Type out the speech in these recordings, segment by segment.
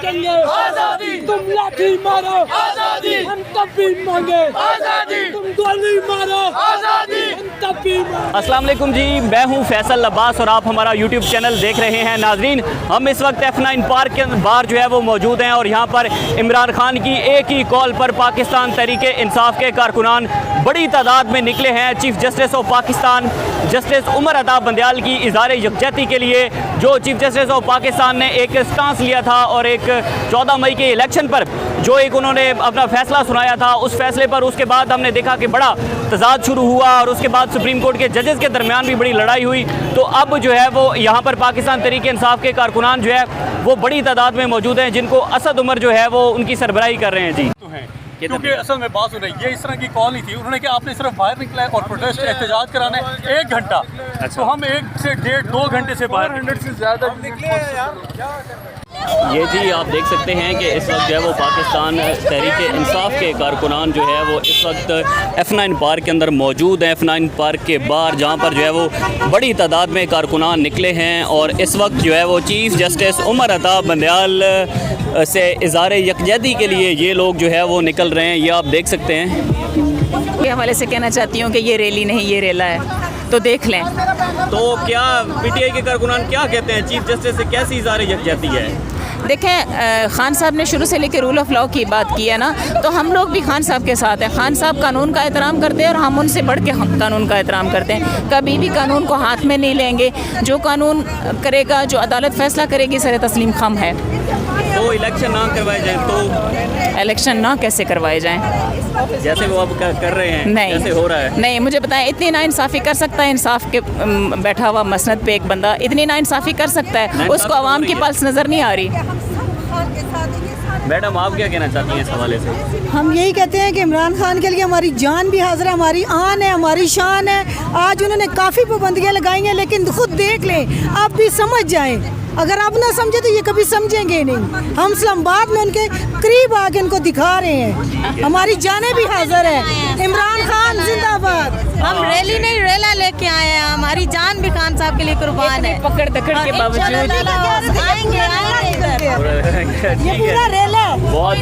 मांगेंगे आजादी, तुम लाठी मारो आजादी, हम तब भी मांगे आजादी, तुम गोली मारो आजादी, हम तब भी मांगे। अस्सलाम वालेकुम जी, मैं हूं फैसल अब्बास और आप हमारा यूट्यूब चैनल देख रहे हैं। नाजरीन, हम इस वक्त F9 पार्क के बाहर जो है वो मौजूद हैं और यहाँ पर इमरान खान की एक ही कॉल पर पाकिस्तान तहरीके इंसाफ के कारकुनान बड़ी तादाद में निकले हैं। Chief justice of Pakistan justice Umar Ata Bandial की इज़हार यकजहती के लिए, जो चीफ जस्टिस ऑफ पाकिस्तान ने एक स्टांस लिया था और एक 14 मई के इलेक्शन पर जो एक उन्होंने अपना फैसला सुनाया था, उस फैसले पर उसके बाद हमने देखा कि बड़ा तजाद शुरू हुआ और उसके बाद सुप्रीम कोर्ट के जजेस के दरमियान भी बड़ी लड़ाई हुई। तो अब जो है वो यहाँ पर पाकिस्तान तहरीक इंसाफ के कारकुनान जो है वो बड़ी तादाद में मौजूद हैं, जिनको असद उमर जो है वो उनकी सरबराही कर रहे हैं। जी, क्योंकि असल में बात हो रही है, ये इस तरह की कॉल नहीं थी। उन्होंने कहा आपने सिर्फ बाहर निकला है और प्रोटेस्ट एहतजाज कराना है 1 घंटा। तो हम 1 से 1.5-2 घंटे से बाहर 100 से ज़्यादा निकले हैं यार। ये जी आप देख सकते हैं कि इस वक्त जो है वो पाकिस्तान तहरीक इंसाफ के कारकुनान जो है वो इस वक्त F9 पार्क के अंदर मौजूद हैं। F9 पार्क के बाहर जहाँ पर जो है वो बड़ी तादाद में कारकुनान निकले हैं और इस वक्त जो है वो चीफ जस्टिस उमर अता बंदयाल से इज़हार यकजहती के लिए ये लोग जो है वो निकल रहे हैं। ये आप देख सकते हैं। के हवाले से कहना चाहती हूँ कि ये रैली नहीं, ये रेला है, तो देख लें। तो क्या PTI के कारकुनान क्या कहते हैं, चीफ जस्टिस से कैसी इज़हार यकजहती है? देखें, खान साहब ने शुरू से लेकर रूल ऑफ लॉ की बात की है ना, तो हम लोग भी खान साहब के साथ हैं। खान साहब कानून का एहतराम करते हैं और हम उनसे बढ़ के हम कानून का एहतराम करते हैं। कभी भी कानून को हाथ में नहीं लेंगे। जो कानून करेगा, जो अदालत फैसला करेगी, सर तस्लीम खम है। तो इलेक्शन ना करवाए जाए तो इलेक्शन ना कैसे करवाए जाएं? जैसे वो अब कर रहे हैं, नहीं, जैसे हो रहा है। नहीं, मुझे बताएं, इतनी नाइंसाफ़ी कर सकता है इंसाफ के बैठा हुआ मसनद पे एक बंदा इतनी नाइंसाफ़ी कर सकता है? उसको आवाम की पल्स नज़र नहीं आ रही। मैडम, आप क्या कहना चाहती हैं इस हवाले से? हम यही कहते हैं कि इमरान खान के लिए हमारी जान भी हाजिर है, हमारी आन है, हमारी शान है। आज उन्होंने काफ़ी पाबंदियाँ लगाई हैं, लेकिन खुद देख लें, आप भी समझ जाएं। अगर आप ना समझे तो ये कभी समझेंगे नहीं। हम इस्लामाबाद में उनके करीब आके उनको दिखा रहे हैं, हमारी जानें भी हाजिर है। इमरान खान जिंदाबाद। हम रैली नहीं, रेला लेके आए हैं। हमारी जान भी खान साहब के लिए कुर्बान है। पकड़ दकड़ के बावजूद ये पूरा रेला। बहुत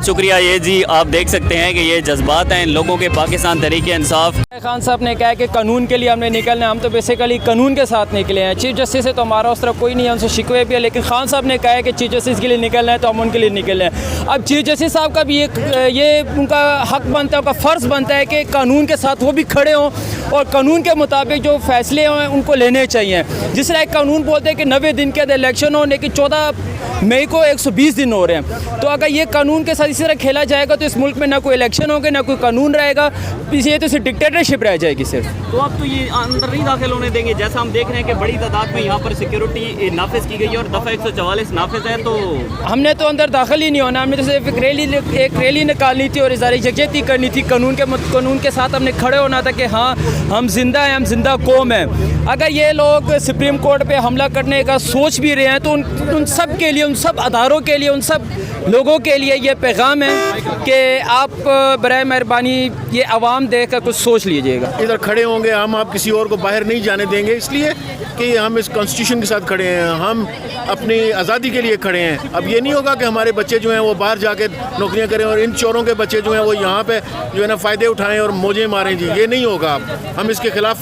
शुक्रिया। ये जी आप देख सकते हैं कि ये जज्बात हैं इन लोगों के। पाकिस्तान तहरीक इंसाफ खान साहब ने कहा कि कानून के लिए हमने निकलना है, हम तो बेसिकली कानून के साथ निकले हैं। चीफ जस्टिस से तो हमारा उस तरह कोई नहीं है, उनसे शिकवे भी है, लेकिन खान साहब ने कहा है कि चीफ जस्टिस के लिए निकलना है तो हम उनके लिए निकल रहे हैं। अब चीफ जस्टिस साहब का भी ये उनका हक बनता है, उनका फ़र्ज़ बनता है कि कानून के साथ वो भी खड़े हों और कानून के मुताबिक जो फैसले हैं उनको लेने चाहिए। जिस तरह कानून बोलते हैं कि 90 दिन के अंदर इलेक्शन हो, लेकिन 14 मई को 120 दिन हो रहे हैं। तो अगर ये कानून के साथ इसी तरह खेला जाएगा तो इस मुल्क में ना कोई इलेक्शन होंगे, ना कोई कानून रहेगा, ये तो सिर्फ डिक्टेटरशिप रह जाएगी सिर्फ। तो अब तो ये अंदर नहीं दाखिल होने देंगे। जैसा हम देख रहे हैं कि बड़ी तादाद में यहाँ पर सिक्योरिटी नाफिज की गई है और दफ़ा 144 नाफिज है। तो हमने तो अंदर दाखिल ही नहीं होना। हमने तो सिर्फ एक रैली निकालनी थी और इज़हार यकजहती करनी थी। कानून के साथ हमने खड़े होना था कि हाँ हम जिंदा हैं, हम जिंदा कौम हैं। अगर ये लोग सुप्रीम कोर्ट पे हमला करने का सोच भी रहे हैं तो उन सब के लिए, उन सब अदारों के लिए, उन सब लोगों के लिए ये पैगाम है कि आप बराए मेहरबानी ये आवाम देख कर कुछ सोच लीजिएगा। इधर खड़े होंगे हम, आप किसी और को बाहर नहीं जाने देंगे, इसलिए कि हम इस कॉन्स्टिट्यूशन के साथ खड़े हैं, हम अपनी आज़ादी के लिए खड़े हैं। अब ये नहीं होगा कि हमारे बच्चे जो हैं वो बाहर जाके नौकरियां करें और इन चोरों के बच्चे जो हैं वो यहाँ पे जो है ना फ़ायदे उठाएं और मौजें मारें। जी, ये नहीं होगा। हम इसके खिलाफ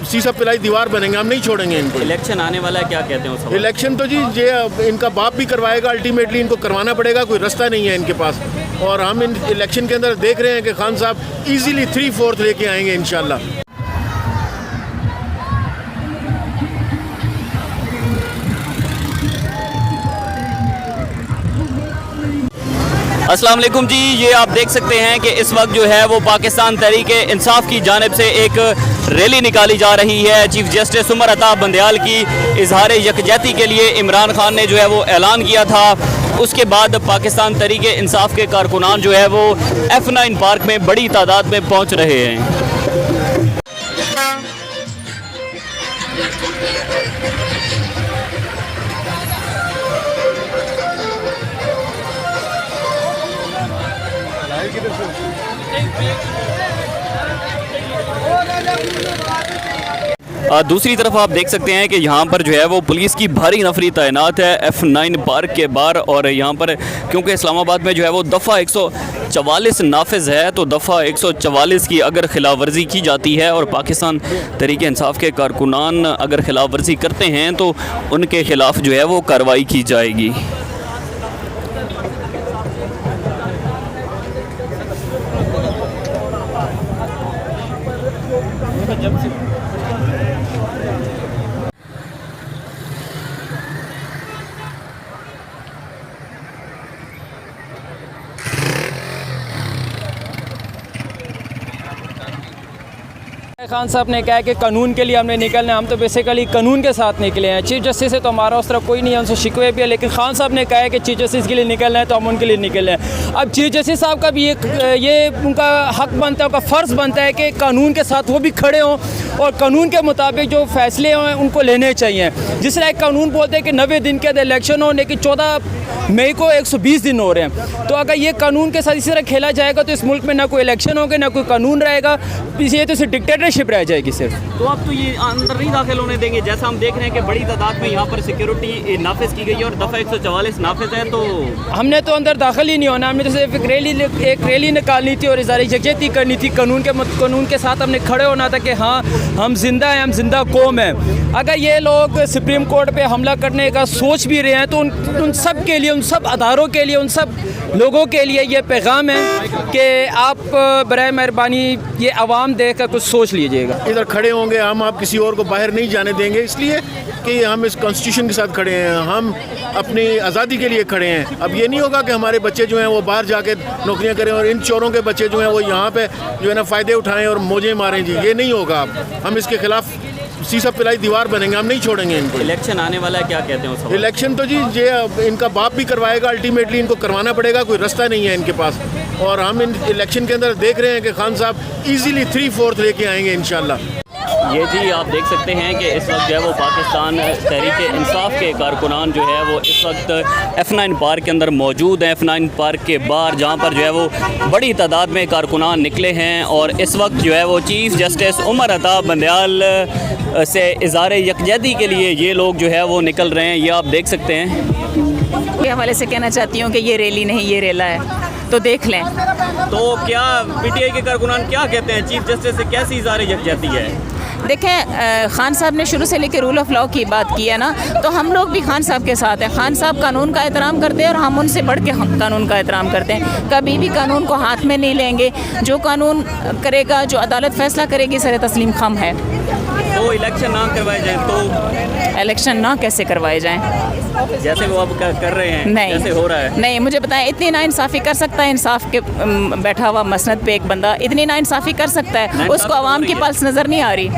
सीसा पिलाई दीवार बनेंगे, हम नहीं छोड़ेंगे इनको। इलेक्शन आने वाला है, क्या कहते हैं उस हवाले? इलेक्शन तो जी ये इनका बाप भी करवाएगा, अल्टीमेटली इनको करवाना पड़ेगा, कोई रास्ता नहीं है इनके पास। और हम इन इलेक्शन के अंदर देख रहे हैं कि खान साहब इजीली 3/4 लेके आएंगे इंशाल्लाह। अस्सलाम वालेकुम जी, ये आप देख सकते हैं कि इस वक्त जो है वो पाकिस्तान तहरीक इंसाफ की जानिब से एक रैली निकाली जा रही है। चीफ जस्टिस उमर अता बंदयाल की इज़हार यकजहती के लिए इमरान खान ने जो है वो ऐलान किया था। उसके बाद पाकिस्तान तहरीक इंसाफ के कारकुनान जो है वो F9 पार्क में बड़ी तादाद में पहुँच रहे हैं। दूसरी तरफ आप देख सकते हैं कि यहाँ पर जो है वो पुलिस की भारी नफरी तैनात है F9 पार्क के बाहर। और यहाँ पर क्योंकि इस्लामाबाद में जो है वो दफ़ा 144 नाफिज है, तो दफ़ा 144 की अगर खिलाफ वर्जी की जाती है और पाकिस्तान तहरीक इंसाफ के कारकुनान अगर खिलाफ वर्जी करते हैं तो उनके ख़िलाफ़ जो है वो कार्रवाई की जाएगी। खान साहब ने कहा कि कानून के लिए हमने निकलना है, हम तो बेसिकली कानून के साथ निकले हैं। चीफ जस्टिस से तो हमारा उस तरह कोई नहीं है, उनसे शिकवे भी है, लेकिन खान साहब ने कहा है कि चीफ जस्टिस के लिए निकलना है तो हम उनके लिए निकले हैं। अब चीफ जस्टिस साहब का भी ये उनका हक बनता है, उनका फ़र्ज़ बनता है कि कानून के साथ वो भी खड़े हों और कानून के मुताबिक जो फैसले हैं उनको लेने चाहिए। जिस तरह कानून बोलते हैं कि 90 दिन के अंदर इलेक्शन हो, लेकिन 14 मई को 120 दिन हो रहे हैं। तो अगर ये कानून के साथ इसी तरह खेला जाएगा तो इस मुल्क में ना कोई इलेक्शन होगा, ना कोई कानून रहेगा, ये तो सिर्फ डिक्टेटरशिप रह जाएगी सिर्फ। तो आप तो ये अंदर नहीं दाखिल होने देंगे? जैसा हम देख रहे हैं कि बड़ी तादाद में यहाँ पर सिक्योरिटी नाफिज की गई है और दफ़ा 144 नाफिज है, तो हमने तो अंदर दाखिल ही नहीं होना। हमने तो सिर्फ एक रैली निकालनी थी और इज़हार यकजहती करनी थी। कानून के साथ हमने खड़े होना था कि हाँ हम जिंदा हैं, हम जिंदा कौम हैं। अगर ये लोग सुप्रीम कोर्ट पे हमला करने का सोच भी रहे हैं तो उन सब के लिए, उन सब अदारों के लिए, उन सब लोगों के लिए ये पैगाम है कि आप बराए मेहरबानी ये आवाम देख कर कुछ सोच लीजिएगा। इधर खड़े होंगे हम, आप किसी और को बाहर नहीं जाने देंगे, इसलिए कि हम इस कॉन्स्टिट्यूशन के साथ खड़े हैं, हम अपनी आज़ादी के लिए खड़े हैं। अब ये नहीं होगा कि हमारे बच्चे जो हैं वो बाहर जाके नौकरियां करें और इन चोरों के बच्चे जो हैं वो यहाँ पे जो है ना फ़ायदे उठाएं और मौजें मारें। जी ये नहीं होगा। अब हम इसके खिलाफ सीसा पिलाई दीवार बनेंगे, हम नहीं छोड़ेंगे इनको। इलेक्शन आने वाला है, क्या कहते हैं उस सवाल? इलेक्शन तो जी ये इनका बाप भी करवाएगा, अल्टीमेटली इनको करवाना पड़ेगा, कोई रास्ता नहीं है इनके पास। और हम इन इलेक्शन के अंदर देख रहे हैं कि खान साहब इजीली 3/4 लेके आएंगे इंशाल्लाह। ये जी आप देख सकते हैं कि इस वक्त जो है वो पाकिस्तान तहरीक इंसाफ के कारकुनान जो है वो इस वक्त F9 पार्क के अंदर मौजूद हैं। F9 पार्क के बाहर जहाँ पर जो है वो बड़ी तादाद में कारकुनान निकले हैं और इस वक्त जो है वो चीफ़ जस्टिस उमर अता बंदयाल से इज़हार यकजहती के लिए ये लोग जो है वो निकल रहे हैं। ये आप देख सकते हैं। के हवाले से कहना चाहती हूँ कि ये रैली नहीं, ये रेला है, तो देख लें। तो क्या PTI के कारकुनान क्या कहते हैं? चीफ जस्टिस से कैसी इज़हार यकजहती है? देखें, खान साहब ने शुरू से लेकर रूल ऑफ लॉ की बात की है ना, तो हम लोग भी खान साहब के साथ हैं। खान साहब कानून का एहतराम करते हैं और हम उनसे बढ़ के कानून का एहतराम करते हैं। कभी भी कानून को हाथ में नहीं लेंगे। जो कानून करेगा, जो अदालत फैसला करेगी, सर तस्लीम खम है। तो इलेक्शन ना करवाए जाए तो? इलेक्शन ना कैसे करवाए जाएं? जैसे वो अब कर रहे हैं, नहीं, जैसे हो रहा है। नहीं, मुझे बताएं, इतनी नाइंसाफ़ी कर सकता है इंसाफ के बैठा हुआ मसनद पे एक बंदा इतनी नाइंसाफ़ी कर सकता है? उसको आवाम की पल्स नज़र नहीं आ रही।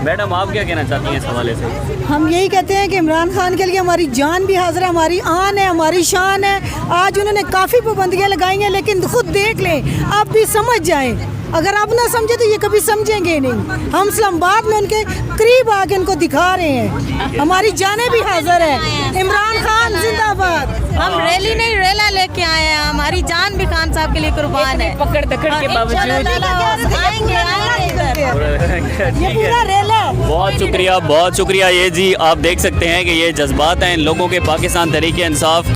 मैडम आप क्या कहना चाहती हैं इस हवाले से? हम यही कहते हैं कि इमरान खान के लिए हमारी जान भी हाजिर है, हमारी आन है, हमारी शान है। आज उन्होंने काफ़ी पाबंदियाँ लगाई हैं, लेकिन खुद देख लें, आप भी समझ जाएं। अगर आप ना समझे तो ये कभी समझेंगे नहीं। हम इस्लामाबाद में उनके करीब आके उनको दिखा रहे हैं, हमारी जानें भी हाजिर है। इमरान खान जिंदाबाद। हम रैली नहीं, रेला लेके आए हैं। हमारी जान भी खान साहब के लिए कुर्बान है। पकड़ दकड़ के बावजूद ये पूरा रेला। बहुत शुक्रिया। ये जी आप देख सकते हैं कि ये जज्बात हैं इन लोगों के। पाकिस्तान तहरीक इंसाफ